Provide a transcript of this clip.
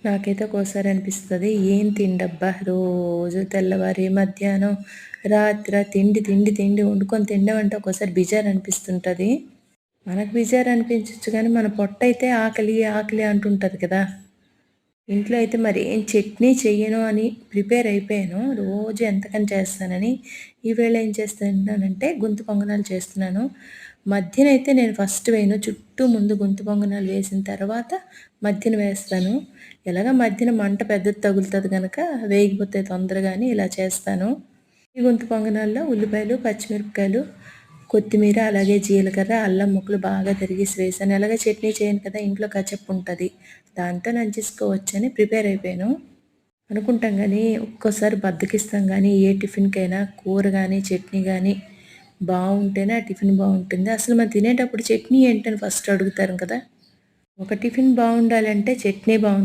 నాకైతే ఒక్కోసారి అనిపిస్తది, ఏం తిండబ్బా! రోజు తెల్లవారి, మధ్యాహ్నం, తిండి, తిండి, తిండి వండుకొని తినడం అంటే ఒక్కోసారి బేజారనిపిస్తుంటది. మనకు బేజారనిపించొచ్చు గానీ, మన పొట్టయితే ఆకలి, ఆకలి అంటుంటది కదా! ఇంట్లో అయితే మరేం చట్నీ చెయ్యను అని ప్రిపేర్ అయిపోయాను. రోజు ఎంతకని చేస్తానని. ఈవేళ ఏం చేస్తున్నానంటే గుంత పొంగనాలు చేస్తున్నాను. మధ్యనైతే నేను ఫస్ట్ వేయను. చుట్టూ ముందు గుంత పొంగనాలు వేసిన తర్వాత మధ్యన వేస్తాను. ఎలాగో మధ్యన మంట పెద్దది తగులుతది గనక వేగిపోతాయి తొందరగా అని ఇలా చేస్తాను. ఈ గుంత పొంగనాల్లో ఉల్లిపాయలు, పచ్చిమిరపకాయలు, కొత్తిమీర, అలాగే జీలకర్ర, అల్లం ముక్కలు బాగా తరిగేసి వేసాను. ఎలాగో చట్నీ చేయను కదా! ఇంట్లో కచప్ ఉంటది. దాంతో నంచేసుకోవచ్చని ప్రిపేర్ అయిపోయాను. అనుకుంటాం గానీ, ఒక్కోసారి బద్ధకిస్తాం గానీ, ఏ టిఫిన్‌కైనా కూర గానీ, చట్నీ గానీ బావుంటేనే ఆ టిఫిన్ బావుంటుంది. అసలు మనం తినేటప్పుడు చట్నీ ఏంటని ఫస్ట్ అడుగుతారు కదా! ఒక టిఫిన్ బావుండాలంటే చట్నీ బావుండాలి.